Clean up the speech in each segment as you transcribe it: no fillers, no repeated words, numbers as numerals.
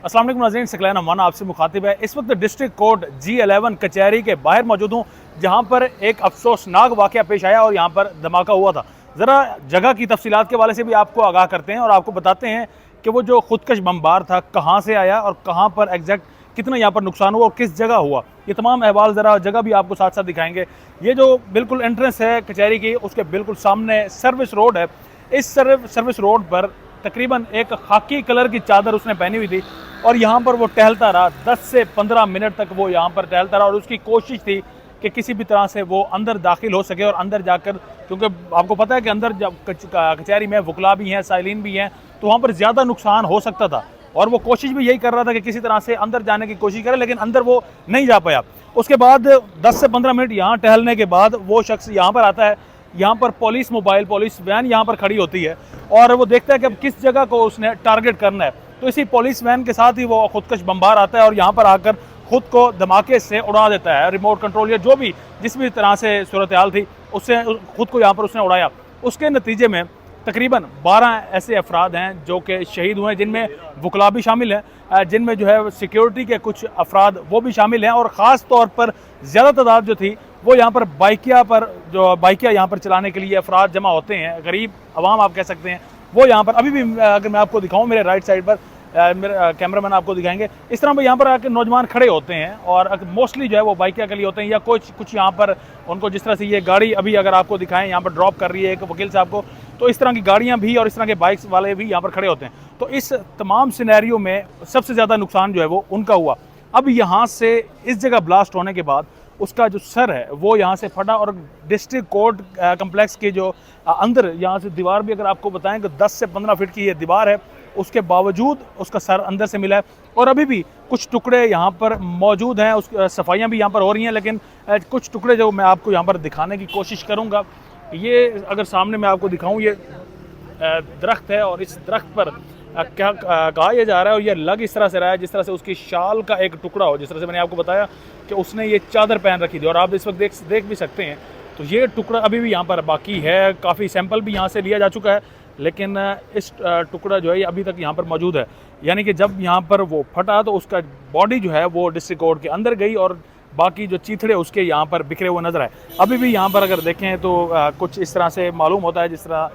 अस्सलाम वालेकुम नाज़रीन, सकलैन अमान आपसे मुखातिब है। इस वक्त डिस्ट्रिक्ट कोर्ट G11 कचहरी के बाहर मौजूद हूँ, जहाँ पर एक अफसोसनाक वाक़या पेश आया और यहाँ पर धमाका हुआ था। ज़रा जगह की तफसीलात के वाले से भी आपको आगाह करते हैं और आपको बताते हैं कि वो जो खुदकश बमबार था कहाँ से आया और कहाँ पर एग्जैक्ट कितना यहाँ पर नुकसान हुआ और किस जगह हुआ। ये तमाम अहवाल ज़रा जगह भी आपको साथ साथ दिखाएंगे। ये जो बिल्कुल एंट्रेंस है कचहरी की, उसके बिल्कुल सामने सर्विस रोड है। इस सर्विस रोड पर तकरीबन एक खाकी कलर की चादर उसने पहनी हुई थी और यहाँ पर वो टहलता रहा। 10 से 15 मिनट तक वो यहाँ पर टहलता रहा और उसकी कोशिश थी कि किसी भी तरह से वो अंदर दाखिल हो सके और अंदर जाकर, क्योंकि आपको पता है कि अंदर जब कचहरी में वकला भी हैं, साइलिन भी हैं, तो वहाँ पर ज़्यादा नुकसान हो सकता था और वो कोशिश भी यही कर रहा था कि किसी तरह से अंदर जाने की कोशिश करे, लेकिन अंदर वो नहीं जा पाया। उसके बाद 10 से 15 मिनट यहाँ टहलने के बाद वो शख्स यहाँ पर आता है। यहाँ पर पुलिस वैन यहाँ पर खड़ी होती है और वो देखता है कि अब किस जगह को उसने टारगेट करना है। तो इसी पुलिस वैन के साथ ही वो खुदकश बमबार आता है और यहाँ पर आकर खुद को धमाके से उड़ा देता है। रिमोट कंट्रोल या जो भी जिस भी तरह से सूरत हाल थी उससे खुद को यहाँ पर उसने उड़ाया। उसके नतीजे में तकरीबन 12 ऐसे अफराद हैं जो कि शहीद हुए हैं, जिनमें वकला भी शामिल हैं, जिनमें जो है सिक्योरिटी के कुछ अफराद वो भी शामिल हैं और ख़ास तौर पर ज़्यादा तादाद जो थी वो यहाँ पर बाइकिया यहाँ पर चलाने के लिए अफराद जमा होते हैं। गरीब अवाम आप कह सकते हैं, वो यहाँ पर अभी भी, अगर मैं आपको दिखाऊँ मेरे राइट साइड पर, मेरे कैमरामैन आपको दिखाएंगे, इस तरह पर यहाँ पर आकर नौजवान खड़े होते हैं और मोस्टली जो है वो बाइकिया के लिए होते हैं या कुछ यहाँ पर उनको, जिस तरह से ये गाड़ी अभी अगर आपको दिखाएं यहाँ पर ड्रॉप कर रही है एक वकील साहब को, तो इस तरह की गाड़ियाँ भी और इस तरह के बाइक्स वाले भी यहाँ पर खड़े होते हैं। तो इस तमाम सिनेरियो में सबसे ज़्यादा नुकसान जो है वो उनका हुआ। अब यहाँ से इस जगह ब्लास्ट होने के बाद उसका जो सर है वो यहाँ से फटा और डिस्ट्रिक्ट कोर्ट कम्प्लेक्स के जो अंदर यहाँ से दीवार भी अगर आपको बताएं कि 10 से 15 फीट की ये दीवार है, उसके बावजूद उसका सर अंदर से मिला है और अभी भी कुछ टुकड़े यहाँ पर मौजूद हैं। उस सफाइयाँ भी यहाँ पर हो रही हैं, लेकिन कुछ टुकड़े जो मैं आपको यहाँ पर दिखाने की कोशिश करूँगा। ये अगर सामने मैं आपको दिखाऊँ, ये दरख्त है और इस दरख्त पर क्या कहा यह जा रहा है और यह लग इस तरह से रहा है जिस तरह से उसकी शाल का एक टुकड़ा हो। जिस तरह से मैंने आपको बताया कि उसने ये चादर पहन रखी थी और आप इस वक्त देख भी सकते हैं, तो ये टुकड़ा अभी भी यहाँ पर बाकी है। काफ़ी सैंपल भी यहाँ से लिया जा चुका है, लेकिन इस टुकड़ा जो है ये अभी तक यहाँ पर मौजूद है। यानी कि जब यहाँ पर वो फटा तो उसका बॉडी जो है वो डिस्ट्रिक्ट कोर्ट के अंदर गई और बाकी जो चीथड़े उसके यहाँ पर बिखरे हुए नजर आए। अभी भी यहाँ पर अगर देखें तो कुछ इस तरह से मालूम होता है जिस तरह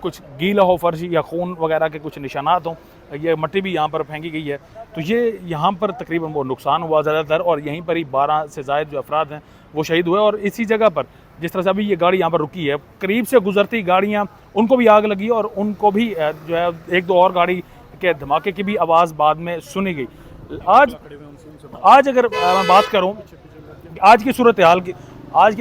कुछ गीला हो फर्श या खून वगैरह के कुछ निशानात हों। ये मिट्टी भी यहाँ पर फेंकी गई है। तो ये यहाँ पर तकरीबन वो नुकसान हुआ ज़्यादातर और यहीं पर ही 12 से ज़ायद जो अफराद हैं वो शहीद हुए। और इसी जगह पर जिस तरह से अभी ये गाड़ी यहाँ पर रुकी है, करीब से गुजरती गाड़ियाँ उनको भी आग लगी और उनको भी जो है एक दो और गाड़ी के धमाके की भी आवाज़ बाद में सुनी गई। आज अगर मैं बात करूँ आज की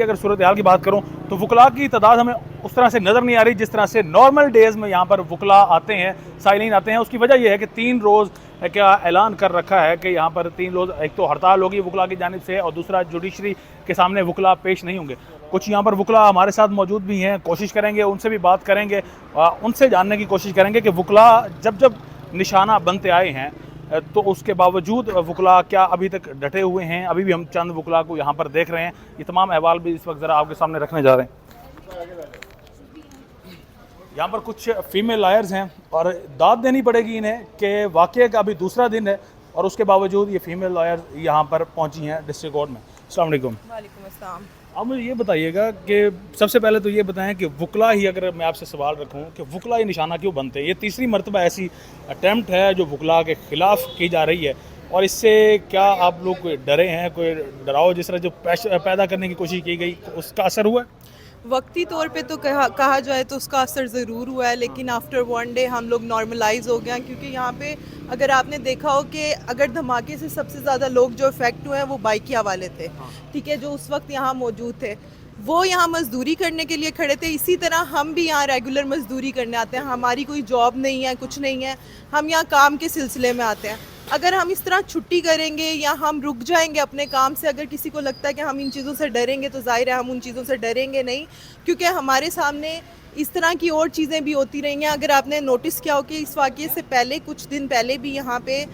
अगर सूरत हाल की बात करूं तो वकला की तादाद हमें उस तरह से नज़र नहीं आ रही जिस तरह से नॉर्मल डेज़ में यहाँ पर वकला आते हैं, साइलिन आते हैं। उसकी वजह यह है कि 3 रोज़ क्या ऐलान कर रखा है कि यहाँ पर 3 रोज़ एक तो हड़ताल होगी वकला की जानिब से और दूसरा जुडिशरी के सामने वकला पेश नहीं होंगे। कुछ यहाँ पर वकला हमारे साथ मौजूद भी हैं, कोशिश करेंगे उनसे भी बात करेंगे, उनसे जानने की कोशिश करेंगे कि वकला जब निशाना बनते आए हैं तो उसके बावजूद वकला क्या अभी तक डटे हुए हैं। अभी भी हम चंद वकला को यहाँ पर देख रहे हैं। ये तमाम अहवाल भी इस वक्त ज़रा आपके सामने रखने जा रहे हैं। यहाँ पर कुछ फीमेल लॉयर्स हैं और दाद देनी पड़ेगी इन्हें कि वाक़ये का अभी दूसरा दिन है और उसके बावजूद ये फीमेल लॉयर्स यहाँ पर पहुँची हैं डिस्ट्रिक्ट कोर्ट में। अस्सलाम वालेकुम। वालेकुम अस्सलाम। अब मुझे ये बताइएगा कि सबसे पहले तो ये बताएं कि वकला ही, अगर मैं आपसे सवाल रखूं कि वकला ही निशाना क्यों बनते हैं? ये तीसरी मरतबा ऐसी अटैम्प्ट है जो वकला के ख़िलाफ़ की जा रही है और इससे क्या आप लोग कोई डरे हैं, कोई डराओ जिस तरह जो पैदा करने की कोशिश की गई उसका असर हुआ है? वक्ती तौर पे तो कहा जाए तो उसका असर ज़रूर हुआ है, लेकिन आफ्टर 1 डे हम लोग नॉर्मलाइज हो गए हैं। क्योंकि यहाँ पे अगर आपने देखा हो कि अगर धमाके से सबसे ज़्यादा लोग जो इफेक्ट हुए हैं वो बाइकिया वाले थे, ठीक है, जो उस वक्त यहाँ मौजूद थे। वो यहाँ मज़दूरी करने के लिए खड़े थे। इसी तरह हम भी यहाँ रेगुलर मज़दूरी करने आते हैं। हमारी कोई जॉब नहीं है, कुछ नहीं है, हम यहाँ काम के सिलसिले में आते हैं। अगर हम इस तरह छुट्टी करेंगे या हम रुक जाएंगे अपने काम से, अगर किसी को लगता है कि हम इन चीज़ों से डरेंगे, तो जाहिर है हम उन चीज़ों से डरेंगे नहीं, क्योंकि हमारे सामने इस तरह की और चीज़ें भी होती रही हैं। अगर आपने नोटिस किया हो कि इस वाक़ये से पहले कुछ दिन पहले भी यहाँ पे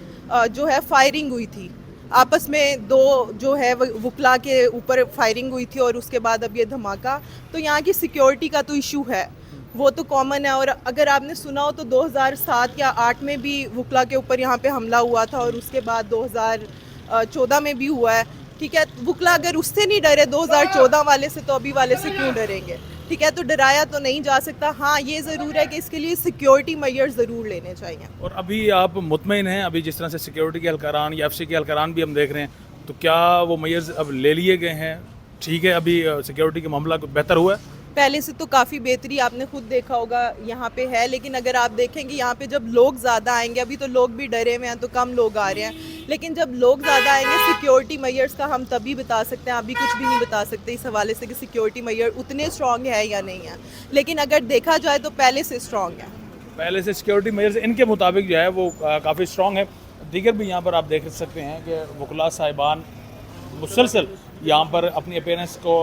जो है फायरिंग हुई थी, आपस में 2 जो है वकला के ऊपर फायरिंग हुई थी और उसके बाद अब ये धमाका। तो यहाँ की सिक्योरिटी का तो इशू है। वो तो कॉमन है। और अगर आपने सुना हो तो 2007 या 8 में भी वुकला के ऊपर यहाँ पे हमला हुआ था और उसके बाद 2014 में भी हुआ है। ठीक है, वुकला अगर उससे नहीं डरे 2014 वाले से, तो अभी वाले से क्यों डरेंगे? ठीक है, तो डराया तो नहीं जा सकता। हाँ, ये ज़रूर है कि इसके लिए सिक्योरिटी मेजर्स ज़रूर लेने चाहिए। और अभी आप मुतमईन हैं, अभी जिस तरह से सिक्योरिटी के हलकारान या एफसी के हलकारान भी हम देख रहे हैं, तो क्या वो मेजर्स अब ले लिए गए हैं? ठीक है, अभी सिक्योरिटी का मामला बेहतर हुआ है? पहले से तो काफ़ी बेहतरी आपने खुद देखा होगा यहाँ पे है, लेकिन अगर आप देखेंगे यहाँ पे जब लोग ज़्यादा आएंगे, अभी तो लोग भी डरे हुए हैं तो कम लोग आ रहे हैं, लेकिन जब लोग ज़्यादा आएंगे सिक्योरिटी मेजर्स का हम तभी बता सकते हैं। अभी कुछ भी नहीं बता सकते इस हवाले से कि सिक्योरिटी मेजर उतने स्ट्रॉन्ग है या नहीं है, लेकिन अगर देखा जाए तो पहले से स्ट्रॉन्ग है। पहले से सिक्योरिटी मेजर्स इनके मुताबिक जो है वो काफ़ी स्ट्रॉन्ग है। दीगर भी यहाँ पर आप देख सकते हैं कि वकला साहिबान मुसलसल यहाँ पर अपनी अपीयरेंस को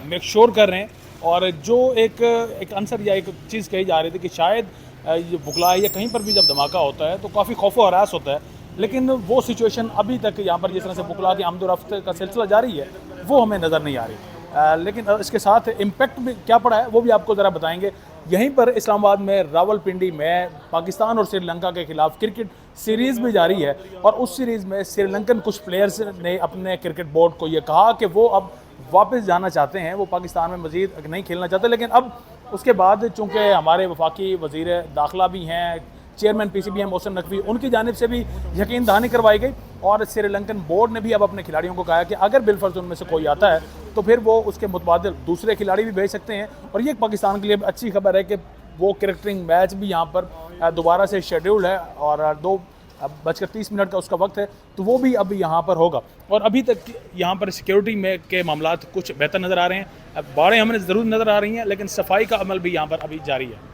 मेक श्योर कर रहे हैं। और जो एक आंसर या एक चीज़ कही जा रही थी कि शायद ये वकला या कहीं पर भी जब धमाका होता है तो काफ़ी खौफ व हरास होता है, लेकिन वो सिचुएशन अभी तक यहाँ पर जिस तरह से वकला की आमदोरफ्त का सिलसिला जारी है वो हमें नज़र नहीं आ रही। लेकिन इसके साथ इम्पेक्ट भी क्या पड़ा है वो भी आपको ज़रा बताएंगे। यहीं पर इस्लामाबाद में रावलपिंडी में पाकिस्तान और श्रीलंका के खिलाफ क्रिकेट सीरीज़ भी जारी है और उस सीरीज़ में श्रीलंकन कुछ प्लेयर्स ने अपने क्रिकेट बोर्ड को ये कहा कि वो अब वापस जाना चाहते हैं, वो पाकिस्तान में मज़ीद नहीं खेलना चाहते। लेकिन अब उसके बाद चूँकि हमारे वफाकी वज़ीर दाखिला भी हैं, चेयरमैन पीसीबी हैं मोहसिन नकवी, उनकी जानिब से भी यकीन दहानी करवाई गई और श्रीलंकन बोर्ड ने भी अब अपने खिलाड़ियों को कहा कि अगर बिलफर्ज उनमें से कोई आता है तो फिर वो उसके मुतबादिल दूसरे खिलाड़ी भी भेज सकते हैं। और ये पाकिस्तान के लिए अच्छी खबर है कि वो क्रिकेटिंग मैच भी यहाँ पर दोबारा से शेड्यूल है और 2:30 का उसका वक्त है, तो वो भी अब यहाँ पर होगा। और अभी तक यहाँ पर सिक्योरिटी में के मामलात कुछ बेहतर नज़र आ रहे हैं, बाड़ें हमें ज़रूर नज़र आ रही हैं, लेकिन सफाई का अमल भी यहाँ पर अभी जारी है।